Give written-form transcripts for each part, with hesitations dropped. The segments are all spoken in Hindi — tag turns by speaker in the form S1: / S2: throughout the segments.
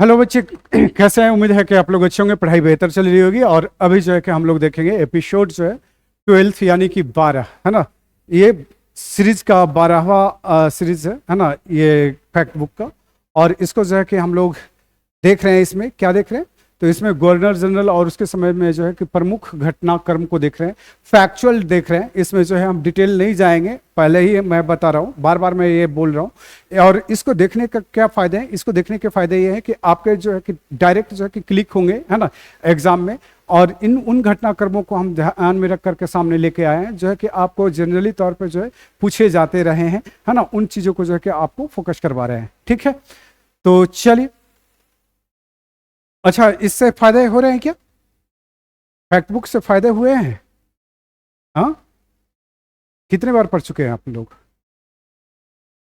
S1: हेलो बच्चे, कैसे हैं? उम्मीद है कि आप लोग अच्छे होंगे, पढ़ाई बेहतर चल रही होगी। और अभी जो है कि हम लोग देखेंगे एपिसोड जो है 12 यानी कि 12, है ना। ये सीरीज का 12वां सीरीज है ना, ये फैक्ट बुक का। और इसको जो है कि हम लोग देख रहे हैं। इसमें क्या देख रहे हैं? तो इसमें गवर्नर जनरल और उसके समय में जो है कि प्रमुख घटनाक्रम को देख रहे हैं, फैक्चुअल देख रहे हैं। इसमें जो है हम डिटेल नहीं जाएंगे, पहले ही मैं बता रहा हूँ, बार बार मैं ये बोल रहा हूँ। और इसको देखने का क्या फायदे हैं? इसको देखने के फायदे ये हैं कि आपके जो है कि डायरेक्ट जो है कि क्लिक होंगे, है ना, एग्जाम में। और इन उन घटनाक्रमों को हम ध्यान में रख करके सामने लेके आए हैं, जो है कि आपको जनरली तौर पर जो है पूछे जाते रहे हैं, है ना। उन चीजों को जो है कि आपको फोकस करवा रहे हैं, ठीक है। तो चलिए, अच्छा, इससे फायदे हो रहे हैं क्या? फैक्ट बुक से फायदे हुए हैं? हाँ, कितने बार पढ़ चुके हैं आप लोग?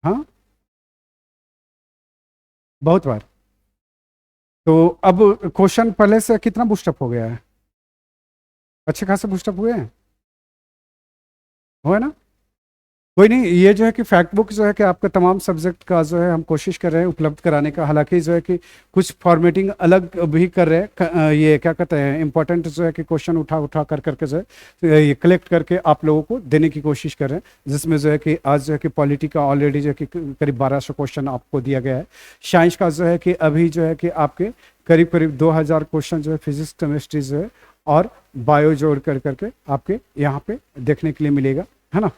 S1: हाँ, बहुत बार। तो अब क्वेश्चन पहले से कितना बूस्टअप हो गया है? अच्छे खासे बूस्टअप हुए हैं, हुआ ना। कोई नहीं, ये जो है कि फैक्ट बुक जो है कि आपका तमाम सब्जेक्ट का जो है हम कोशिश कर रहे हैं उपलब्ध कराने का। हालांकि जो है कि कुछ फॉर्मेटिंग अलग भी कर रहे हैं, ये क्या कहते हैं, इंपॉर्टेंट जो है कि क्वेश्चन उठा उठा कर करके जो है ये कलेक्ट करके आप लोगों को देने की कोशिश कर रहे हैं। जिसमें जो है कि आज जो है कि पॉलिटी का ऑलरेडी जो है कि करीब 1200 क्वेश्चन आपको दिया गया है। साइंस का जो है कि अभी जो है कि आपके करीब करीब 2000 क्वेश्चन जो है फिजिक्स केमिस्ट्री जो है और बायो जोड़ कर करके आपके यहाँ पे देखने के लिए मिलेगा, है ना।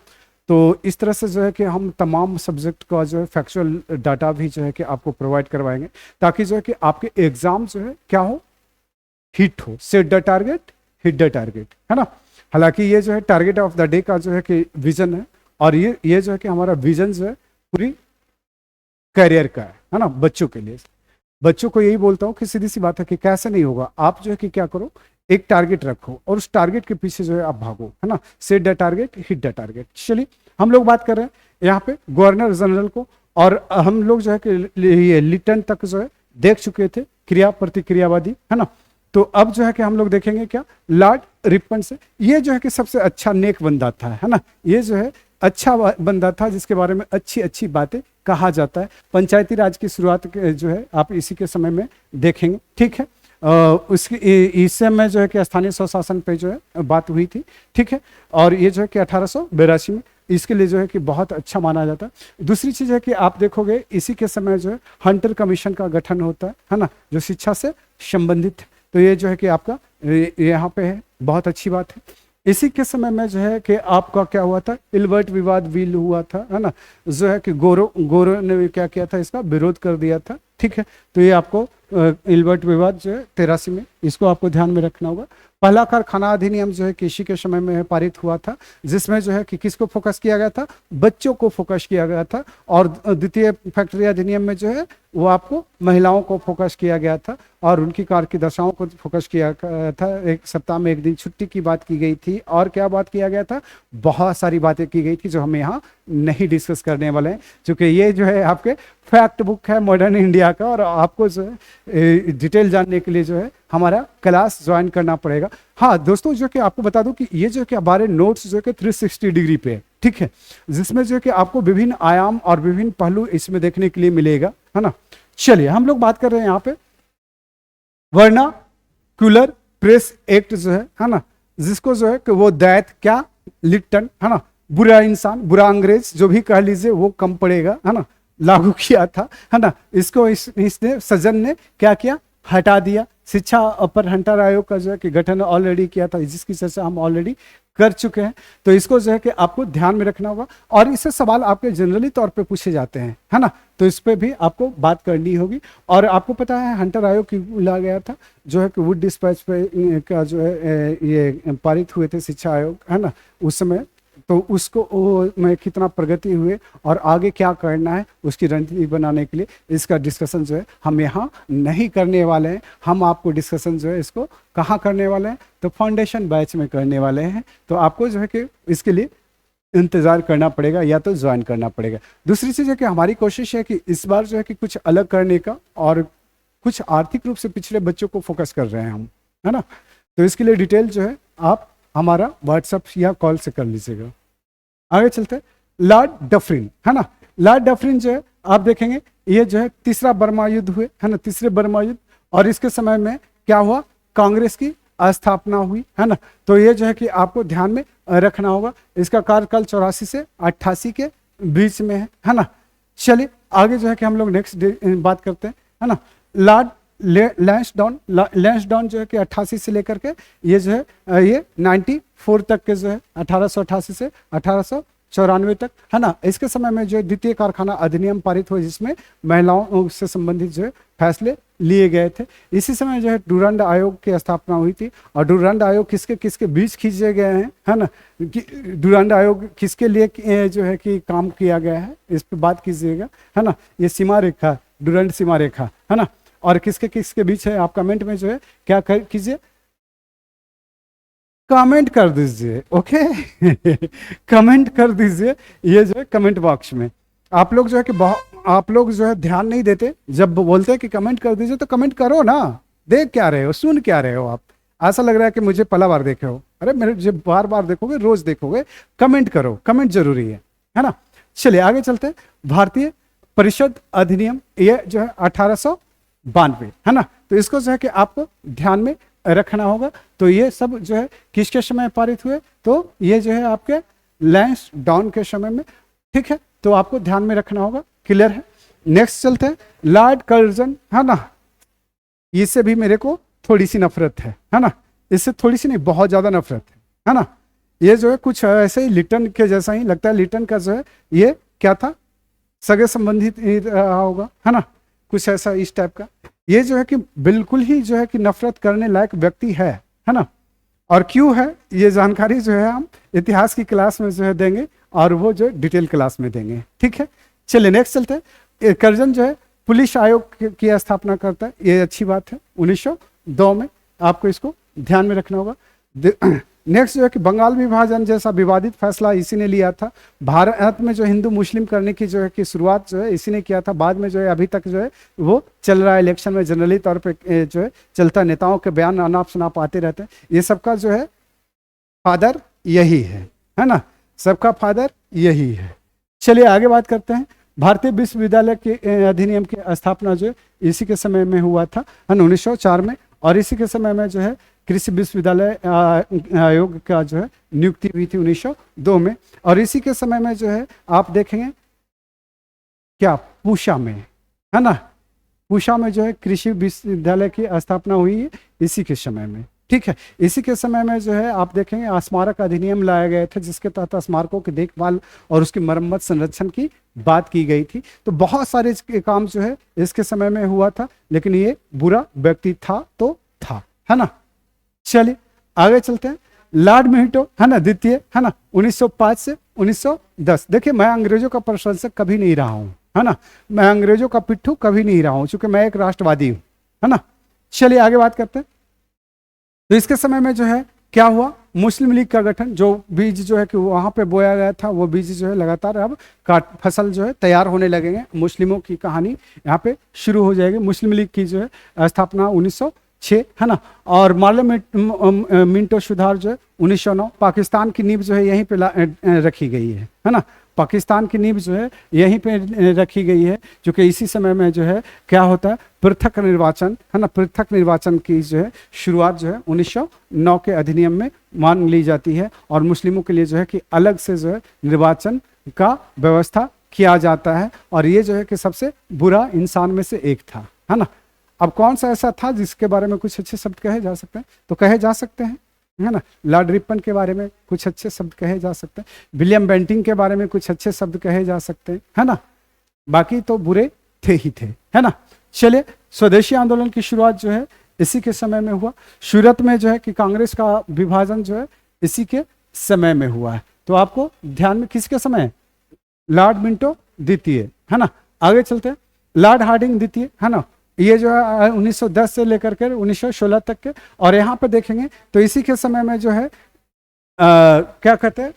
S1: तो इस तरह से जो है कि हम तमाम सब्जेक्ट का जो है फैक्चुअल डाटा भी जो है कि आपको प्रोवाइड करवाएंगे, ताकि जो है कि आपके एग्जाम जो है क्या हो, हिट हो। Set the target, hit the target, है ना। हालांकि ये जो है टारगेट ऑफ द डे का जो है कि विजन है। और ये जो है कि हमारा विजन जो है पूरी करियर का है ना, बच्चों के लिए। बच्चों को यही बोलता हूँ कि सीधी सी बात है कि कैसे नहीं होगा, आप जो है कि क्या करो, एक टारगेट रखो और उस टारगेट के पीछे जो है आप भागो, है ना। Set the target, hit the target. चलिए, हम लोग बात कर रहे हैं यहाँ पे गवर्नर जनरल को। और हम लोग जो है कि ये लिटन तक जो है देख चुके थे, क्रिया प्रतिक्रियावादी, है ना। तो अब जो है कि हम लोग देखेंगे क्या, लॉर्ड रिपन से। ये जो है कि सबसे अच्छा नेक बंदा था, है ना। ये जो है अच्छा बंदा था, जिसके बारे में अच्छी अच्छी बातें कहा जाता है। पंचायती राज की शुरुआत जो है आप इसी के समय में देखेंगे, ठीक है। उसकी इस समय जो है कि स्थानीय स्वशासन पे जो है बात हुई थी, ठीक है। और ये जो है कि 1882 में इसके लिए जो है कि बहुत अच्छा माना जाता है। दूसरी चीज़ है कि आप देखोगे इसी के समय जो है हंटर कमीशन का गठन होता है ना, जो शिक्षा से संबंधित है। तो ये जो है कि आपका यहाँ पे है, बहुत अच्छी बात है। इसी के समय में जो है कि आपका क्या हुआ था, इल्बर्ट विवाद बिल हुआ था, है ना। जो है कि गोरो ने क्या किया था, इसका विरोध कर दिया था, ठीक है। तो ये आपको इल्बर्ट विवाद जो है 83 में, इसको आपको ध्यान में रखना होगा। पहला कारखाना अधिनियम जो है कि इसी के समय में पारित हुआ था, जिसमें जो है कि किसको फोकस किया गया था, बच्चों को फोकस किया गया था। और द्वितीय फैक्ट्री अधिनियम में जो है वो आपको महिलाओं को फोकस किया गया था और उनकी कार की दशाओं को फोकस किया गया था। एक सप्ताह में एक दिन छुट्टी की बात की गई थी। और क्या बात किया गया था, बहुत सारी बातें की गई थी जो हम यहाँ नहीं डिस्कस करने वाले हैं, क्योंकि ये जो है आपके फैक्ट बुक है मॉडर्न इंडिया का। और आपको जो है डिटेल जानने के लिए जो है हमारा क्लास ज्वाइन करना पड़ेगा। हाँ दोस्तों, जो कि आपको बता दूं कि ये जो कि हमारे नोट्स जो कि 360 डिग्री पे है, ठीक है। जिसमें जो कि आपको विभिन्न आयाम और विभिन्न पहलू इसमें देखने के लिए मिलेगा, है ना। चलिए, हम लोग बात कर रहे हैं यहाँ पे वर्नाक्युलर प्रेस एक्ट जो है ना, जिसको जो है कि वो दैत क्या, लिटन, है ना, बुरा इंसान, बुरा अंग्रेज जो भी कह लीजिए वो कम पड़ेगा, है ना, लागू किया था, है ना। इसको इसने सदन ने क्या किया, हटा दिया। शिक्षा पर हंटर आयोग का जो है कि गठन ऑलरेडी किया था, जिसकी चर्चा हम ऑलरेडी कर चुके हैं। तो इसको जो है कि आपको ध्यान में रखना होगा। और इससे सवाल आपके जनरली तौर पे पूछे जाते हैं, है ना। तो इस पे भी आपको बात करनी होगी। और आपको पता है हंटर आयोग क्यों बुलाया गया था, जो है कि वुड डिस्पैच पे का जो है ये पारित हुए थे शिक्षा आयोग, है ना, उस समय। तो उसको में कितना प्रगति हुए और आगे क्या करना है उसकी रणनीति बनाने के लिए इसका डिस्कशन जो है हम यहाँ नहीं करने वाले हैं। हम आपको डिस्कशन जो है इसको कहाँ करने वाले हैं, तो फाउंडेशन बैच में करने वाले हैं। तो आपको जो है कि इसके लिए इंतज़ार करना पड़ेगा या तो ज्वाइन करना पड़ेगा। दूसरी चीज़ है कि हमारी कोशिश है कि इस बार जो है कि कुछ अलग करने का, और कुछ आर्थिक रूप से पिछड़े बच्चों को फोकस कर रहे हैं हम, है ना। तो इसके लिए डिटेल जो है आप हमारा व्हाट्सएप या कॉल से कर लीजिएगा। आगे चलते हैं, लॉर्ड डफरिन, है ना। लॉर्ड डफरिन जो है आप देखेंगे ये जो है तीसरा बर्मा युद्ध हुए, है ना, तीसरे बर्मा युद्ध। और इसके समय में क्या हुआ, कांग्रेस की स्थापना हुई, है ना। तो ये जो है कि आपको ध्यान में रखना होगा। इसका कार्यकाल 84 से 88 के बीच में है ना। चलिए आगे जो है कि हम लोग नेक्स्ट बात करते हैं, है ना। लॉर्ड लैंसडाउन जो है कि 88 से लेकर के ये जो है ये 94 तक के जो है 1888 से 1894 तक, है ना। इसके समय में जो है द्वितीय कारखाना अधिनियम पारित हुआ, जिसमें महिलाओं से संबंधित जो है फैसले लिए गए थे। इसी समय जो है डुरंड आयोग की स्थापना हुई थी। और डुरंड आयोग किसके किसके बीच खींचे गए हैं, है ना। डुरंड आयोग किसके लिए जो है कि काम किया गया है, इस पर बात कीजिएगा, है ना। ये सीमा रेखा, डुरंड सीमा रेखा, है ना। और किसके किसके बीच है, आप कमेंट में जो है क्या कीजिए, कमेंट कर दीजिए, ओके। कमेंट कर दीजिए, ये जो है कमेंट बॉक्स में। आप लोग जो है कि आप लोग जो है ध्यान नहीं देते, जब बोलते हैं कि कमेंट कर दीजिए तो कमेंट करो ना। देख क्या रहे हो, सुन क्या रहे हो आप, ऐसा लग रहा है कि मुझे पहला बार देखे हो। अरे मेरे जब बार बार देखोगे, रोज देखोगे, कमेंट करो, कमेंट जरूरी है ना। चलिए आगे चलते हैं। भारतीय परिषद अधिनियम ये जो है 1892, है ना। तो इसको जो है कि आपको ध्यान में रखना होगा। तो ये सब जो है किसके समय पारित हुए, तो ये जो है आपके लैंसडाउन के समय में, ठीक है। तो आपको ध्यान में रखना होगा, क्लियर है। नेक्स्ट चलते हैं, लॉर्ड कर्जन, है ना। इससे भी मेरे को थोड़ी सी नफरत है ना। इससे थोड़ी सी नहीं, बहुत ज्यादा नफरत है ना। ये जो है कुछ ऐसे ही लिटन के जैसा ही लगता है। लिटन का जो है ये क्या था, सगे संबंधित रहा होगा, है ना, कुछ ऐसा इस टाइप का। ये जो है कि बिल्कुल ही जो है कि नफरत करने लायक व्यक्ति है ना। और क्यों है, ये जानकारी जो है हम इतिहास की क्लास में जो है देंगे, और वो जो है डिटेल क्लास में देंगे, ठीक है। चलिए नेक्स्ट चलते हैं। कर्जन जो है पुलिस आयोग की स्थापना करता है, ये अच्छी बात है, 1902 में। आपको इसको ध्यान में रखना होगा। नेक्स्ट जो है कि बंगाल विभाजन जैसा विवादित फैसला इसी ने लिया था। भारत में जो हिंदू मुस्लिम करने की जो है कि शुरुआत जो है इसी ने किया था। बाद में जो है अभी तक जो है वो चल रहा है, इलेक्शन में जनरली तौर पे जो है चलता है, नेताओं के बयान अनाप शनाप आते रहते हैं। ये सबका जो है फादर यही है ना, सबका फादर यही है। चलिए आगे बात करते हैं। भारतीय विश्वविद्यालय के अधिनियम की स्थापना जो है इसी के समय में हुआ था, 1904 में। और इसी के समय में जो है कृषि विश्वविद्यालय आयोग का जो है नियुक्ति हुई थी 1902 में। और इसी के समय में जो है आप देखेंगे क्या, पूषा में, है ना, पूषा में जो है कृषि विश्वविद्यालय की स्थापना हुई है इसी के समय में, ठीक है। इसी के समय में जो है आप देखेंगे स्मारक अधिनियम लाए गए थे, जिसके तहत स्मारकों की देखभाल और उसकी मरम्मत संरक्षण की बात की गई थी। तो बहुत सारे काम जो है इसके समय में हुआ था, लेकिन ये बुरा व्यक्ति था तो था, है ना। चलिए आगे चलते हैं। लॉर्ड मिंटो, है ना, द्वितीय, है ना, 1905 से 1910। देखिए मैं अंग्रेजों का प्रशंसक कभी नहीं रहा हूं, है ना, मैं अंग्रेजों का पिट्ठू कभी नहीं रहा हूं, क्योंकि मैं एक राष्ट्रवादी हूं, है ना। चलिए आगे बात करते हैं। तो इसके समय में जो है क्या हुआ, मुस्लिम लीग का गठन, जो बीज जो है कि वहां पे बोया गया था, वो बीज जो है लगातार अब फसल जो है तैयार होने लगेंगे। मुस्लिमों की कहानी यहाँ पे शुरू हो जाएगी। मुस्लिम लीग की जो है स्थापना 1906, है ना। और मार्ले मिंटो सुधार जो है 1909। पाकिस्तान की नींव जो है यहीं पे रखी गई है ना। पाकिस्तान की नींव जो है यहीं पे रखी गई है, क्योंकि इसी समय में जो है क्या होता है, पृथक निर्वाचन, है ना, पृथक निर्वाचन की जो है शुरुआत जो है 1909 के अधिनियम में मान ली जाती है। और मुस्लिमों के लिए जो है कि अलग से जो है निर्वाचन का व्यवस्था किया जाता है। और ये जो है कि सबसे बुरा इंसान में से एक था, है ना। अब कौन सा ऐसा था जिसके बारे में कुछ अच्छे शब्द कहे जा सकते हैं, तो कहे जा सकते हैं, है ना। लॉर्ड रिपन के बारे में कुछ अच्छे शब्द कहे जा सकते हैं, विलियम बेंटिंग के बारे में कुछ अच्छे शब्द कहे जा सकते हैं, है ना। बाकी तो बुरे थे ही थे, है ना। चलिए स्वदेशी आंदोलन की शुरुआत जो है इसी के समय में हुआ। सूरत में जो है कि कांग्रेस का विभाजन जो है इसी के समय में हुआ है। तो आपको ध्यान में किसके समय, लॉर्ड मिंटो द्वितीय, है ना। आगे चलते हैं। लॉर्ड हार्डिंग द्वितीय, है ना, ये जो है 1910 से लेकर के 1916 तक के। और यहाँ पे देखेंगे तो इसी के समय में जो है क्या कहते हैं,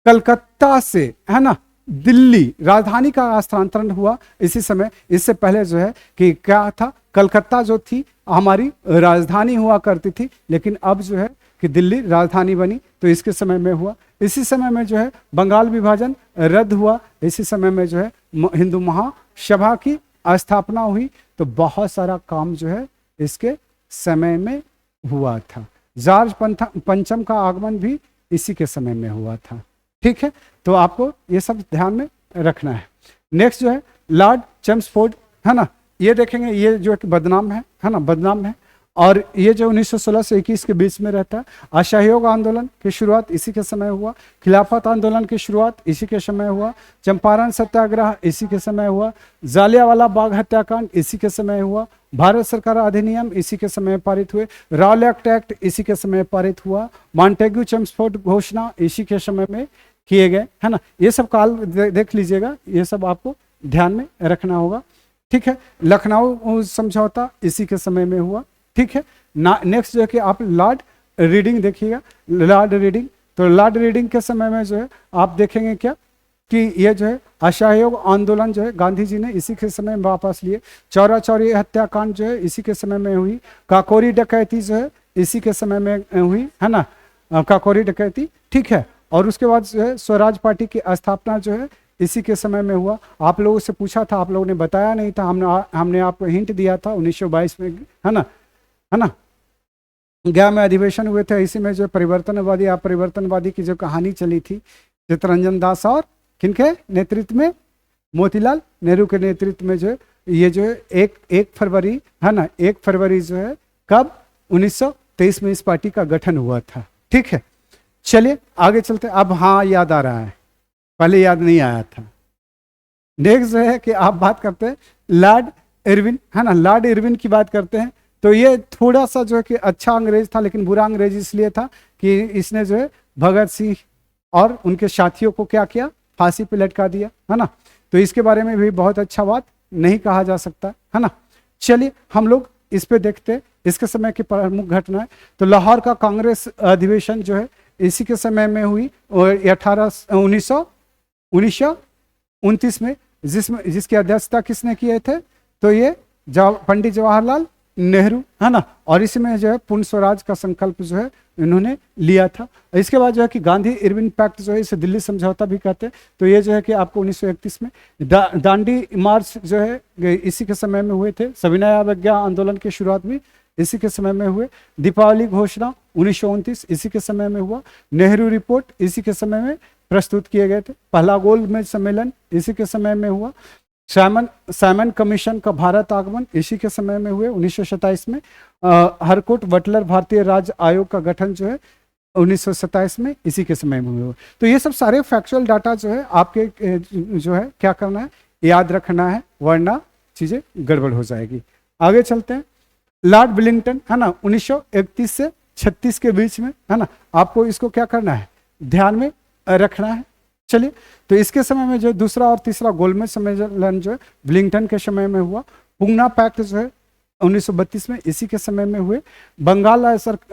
S1: कलकत्ता से, है ना, दिल्ली राजधानी का स्थानांतरण हुआ इसी समय। इससे पहले जो है कि क्या था, कलकत्ता जो थी हमारी राजधानी हुआ करती थी, लेकिन अब जो है कि दिल्ली राजधानी बनी, तो इसके समय में हुआ। इसी समय में जो है बंगाल विभाजन रद्द हुआ, इसी समय में जो है हिंदू महासभा की स्थापना हुई। तो बहुत सारा काम जो है इसके समय में हुआ था। जॉर्ज पंचम का आगमन भी इसी के समय में हुआ था। ठीक है, तो आपको ये सब ध्यान में रखना है। नेक्स्ट जो है लॉर्ड चेम्सफोर्ड, है ना, ये देखेंगे, ये जो है कि बदनाम है ना, बदनाम है। और ये जो 1916 से 21 के बीच में रहता है। असहयोग आंदोलन की शुरुआत इसी के समय हुआ। खिलाफत आंदोलन की शुरुआत इसी के समय हुआ। चंपारण सत्याग्रह इसी के समय हुआ। जालियांवाला बाग हत्याकांड इसी के समय हुआ। भारत सरकार अधिनियम इसी के समय पारित हुए। रॉलेट एक्ट इसी के समय पारित हुआ। मॉन्टेग्यू चेम्सफोर्ड घोषणा इसी के समय में किए गए, है ना। ये सब काल देख लीजिएगा, ये सब आपको ध्यान में रखना होगा। ठीक है, लखनऊ समझौता इसी के समय में हुआ। ठीक है, नेक्स्ट जो है कि आप लॉर्ड रीडिंग देखिएगा, लॉर्ड रीडिंग। तो लॉर्ड रीडिंग के समय में जो है आप देखेंगे क्या कि ये जो है असहयोग आंदोलन जो है गांधी जी ने इसी के समय में वापस लिए। चौरा चौरी हत्याकांड जो है इसी के समय में हुई। काकोरी डकैती जो है इसी के समय में हुई, है ना, काकोरी डकैती। ठीक है, और उसके बाद जो है स्वराज पार्टी की स्थापना जो है इसी के समय में हुआ। आप लोगों से पूछा था, आप लोगों ने बताया नहीं था, हमने आपको हिंट दिया था 1922 में, है ना, है ना। गया में अधिवेशन हुए थे, इसी में जो परिवर्तनवादी अपरिवर्तनवादी की जो कहानी चली थी, चित्तरंजन दास और किनके नेतृत्व में, मोतीलाल नेहरू के नेतृत्व में जो है ये जो है एक फरवरी, है ना, 1 फरवरी जो है कब 1923 में इस पार्टी का गठन हुआ था। ठीक है, चलिए आगे चलते। अब हाँ याद आ रहा है, पहले याद नहीं आया था। नेक्स्ट जो है कि आप बात करते हैं लॉर्ड इरविन, है ना, लॉर्ड इरविन की बात करते हैं। तो ये थोड़ा सा जो है कि अच्छा अंग्रेज था, लेकिन बुरा अंग्रेज इसलिए था कि इसने जो है भगत सिंह और उनके साथियों को क्या किया, फांसी पे लटका दिया, है ना। तो इसके बारे में भी बहुत अच्छा बात नहीं कहा जा सकता, है ना। चलिए हम लोग इस पे देखते हैं इसके समय की प्रमुख घटनाएं। तो लाहौर का कांग्रेस अधिवेशन जो है इसी के समय में हुई, और 1929 में, जिसकी अध्यक्षता किसने किए थे, तो ये पंडित जवाहरलाल नेहरू, है ना। और इसमें जो है पूर्ण स्वराज का संकल्प जो है इन्होंने लिया था। इसके बाद जो है कि गांधी इरविन पैक्ट जो है इसे दिल्ली समझौता भी कहते हैं। तो ये जो है कि आपको 1931 में दांडी मार्च जो है इसी के समय में हुए थे। सविनय अवज्ञा आंदोलन की शुरुआत भी इसी के समय में हुए। दीपावली घोषणा 1929 इसी के समय में हुआ। नेहरू रिपोर्ट इसी के समय में प्रस्तुत किए गए थे। पहला गोलमेज सम्मेलन इसी के समय में हुआ। साइमन कमीशन का भारत आगमन इसी के समय में हुए 1927 में। हरकोट बटलर भारतीय राज्य आयोग का गठन जो है 1927 में इसी के समय में हुआ। तो ये सब सारे फैक्चुअल डाटा जो है आपके जो है क्या करना है, याद रखना है, वरना चीजें गड़बड़ हो जाएगी। आगे चलते हैं। लॉर्ड विलिंगटन, है ना, 1931 से 36 के बीच में, है ना, आपको इसको क्या करना है, ध्यान में रखना है। चलिए, तो इसके समय में जो दूसरा और तीसरा गोलमेज सम्मेलन जो है विलिंगटन के समय में हुआ। पुंगना पैक्ट जो है 1932 में इसी के समय में हुए। बंगाल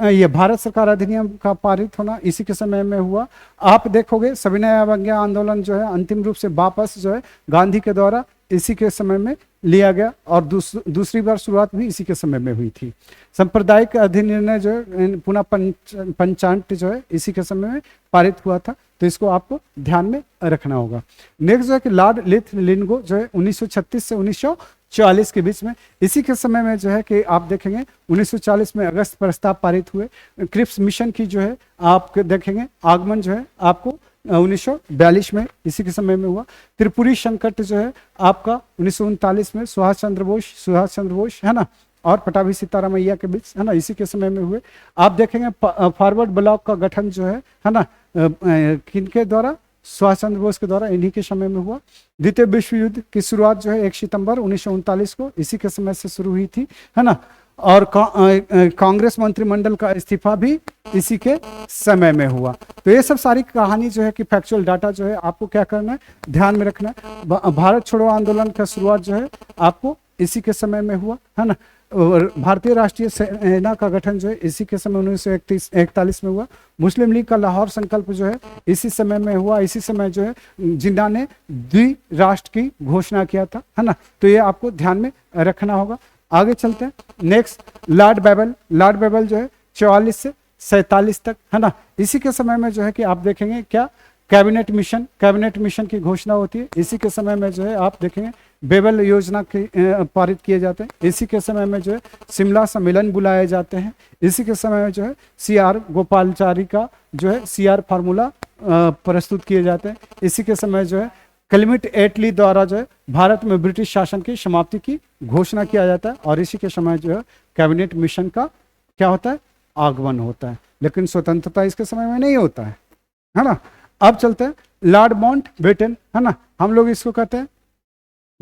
S1: ये भारत सरकार अधिनियम का पारित होना इसी के समय में हुआ। आप देखोगे सविनय अवज्ञा आंदोलन जो है अंतिम रूप से वापस जो है गांधी के द्वारा इसी के समय में लिया गया, और दूसरी बार शुरुआत भी इसी के समय में हुई थी। सांप्रदायिक अधिनिर्णय जो है पुनः पंचांट जो है इसी के समय में पारित हुआ था। तो इसको आपको ध्यान में रखना होगा। नेक्स्ट जो है कि लॉर्ड लिथलिंगो जो है 1936 से 1940 के बीच में, इसी के समय में जो है कि आप देखेंगे 1940 में अगस्त प्रस्ताव पारित हुए। क्रिप्स मिशन की जो है आप देखेंगे आगमन जो है आपको 1942 में इसी के समय में हुआ। त्रिपुरी संकट जो है आपका 1939 में सुभाष चंद्र बोस, है ना, और पटाभी सीतारामैया के बीच, है ना, इसी के समय में हुए। आप देखेंगे फॉरवर्ड ब्लॉक का गठन जो है ना, किनके द्वारा, सुभाष चंद्र बोस के द्वारा, इन्हीं के समय में हुआ। द्वितीय विश्व युद्ध की शुरुआत जो है 1 सितंबर 1939 को इसी के समय से शुरू हुई थी, है ना। और कांग्रेस मंत्रिमंडल का इस्तीफा भी इसी के समय में हुआ। तो ये सब सारी कहानी जो है कि फैक्चुअल डाटा जो है आपको क्या करना है, ध्यान में रखना है। भारत छोड़ो आंदोलन का शुरुआत जो है आपको इसी के समय में हुआ, है ना। और भारतीय राष्ट्रीय सेना का गठन जो है इसी के समय 1941 में हुआ। मुस्लिम लीग का लाहौर संकल्प जो है इसी समय में हुआ। इसी समय जो है जिन्ना ने द्विराष्ट्र की घोषणा किया था, है ना। तो ये आपको ध्यान में रखना होगा। आगे चलते हैं। नेक्स्ट लॉर्ड बेबल जो है 44 से 47 तक, है ना। इसी के समय में जो है कि आप देखेंगे क्या कैबिनेट मिशन की घोषणा होती है। इसी के समय में जो है आप देखेंगे बेबल योजना के पारित किए जाते हैं। इसी के समय में जो है शिमला सम्मेलन बुलाए जाते हैं। इसी के समय में जो है CR गोपालाचारी का जो है CR फार्मूला प्रस्तुत किए जाते हैं। इसी के समय जो है क्लेमेंट एटली द्वारा जो है भारत में ब्रिटिश शासन की समाप्ति की घोषणा किया जाता है। और इसी के समय जो है कैबिनेट मिशन का क्या होता है, आगमन होता है। लेकिन स्वतंत्रता इसके समय में नहीं होता है ना। अब चलते हैं लॉर्ड माउंटबेटन, है ना, हम लोग इसको कहते हैं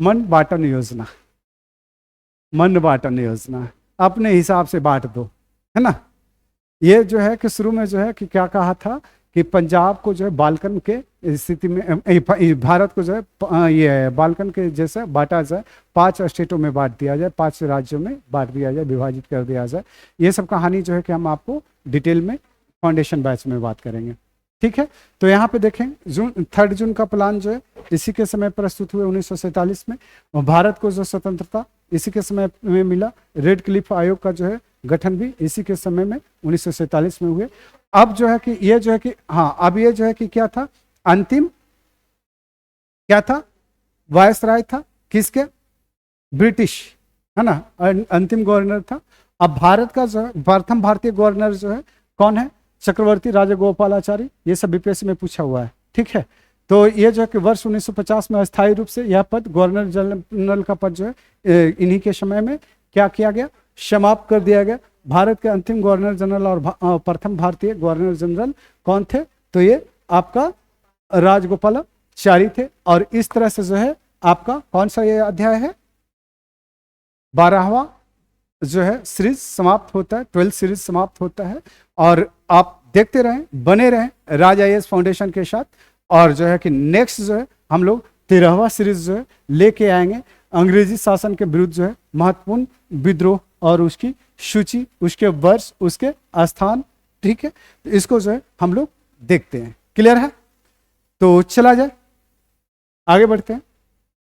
S1: मन बांटन योजना। मन बांटन योजना, अपने हिसाब से बांट दो, है ना। ये जो है कि शुरू में जो है कि क्या कहा था कि पंजाब को जो है बाल्कन के स्थिति में, भारत को जो है ये बाल्कन के जैसे बांटा जाए, 5 स्टेटों में बांट दिया जाए, 5 राज्यों में बांट दिया जाए, विभाजित कर दिया जाए। ये सब कहानी जो है कि हम आपको डिटेल में फाउंडेशन बैच में बात करेंगे, ठीक है। तो यहाँ पे देखें 3 जून का प्लान जो है इसी के समय प्रस्तुत हुए 1947 में। और भारत को जो स्वतंत्रता इसी के समय में मिला। रेड क्लिफ आयोग का जो है गठन भी इसी के समय में 1947 में हुए। अब जो है कि ये जो है कि हाँ, अब ये जो है कि क्या था, अंतिम क्या था, वायसराय था किसके, ब्रिटिश, है ना, अंतिम गवर्नर था। अब भारत का जो है प्रथम भारतीय गवर्नर जो है कौन है, चक्रवर्ती राजगोपालाचारी। ये सब बीपीएससी में पूछा हुआ है, ठीक है। तो ये जो है कि वर्ष 1950 में अस्थायी रूप से यह पद, गवर्नर जनरल का पद जो है इन्हीं के समय में क्या किया गया, समाप्त कर दिया गया। भारत के अंतिम गवर्नर जनरल और प्रथम भारतीय गवर्नर जनरल कौन थे, तो ये आपका राजगोपालाचारी थे। और इस तरह से जो है आपका कौन सा ये अध्याय है, 12वां जो है सीरीज समाप्त होता है, 12 सीरीज समाप्त होता है। और आप देखते रहें, बने रहें राज IAS फाउंडेशन के साथ। और जो है कि नेक्स्ट जो है हम लोग 13वां सीरीज जो है लेके आएंगे, अंग्रेजी शासन के विरुद्ध जो है महत्वपूर्ण विद्रोह और उसकी सूची, उसके वर्ष, उसके स्थान, ठीक है। तो इसको जो है हम लोग देखते हैं। क्लियर है, तो चला जाए, आगे बढ़ते हैं।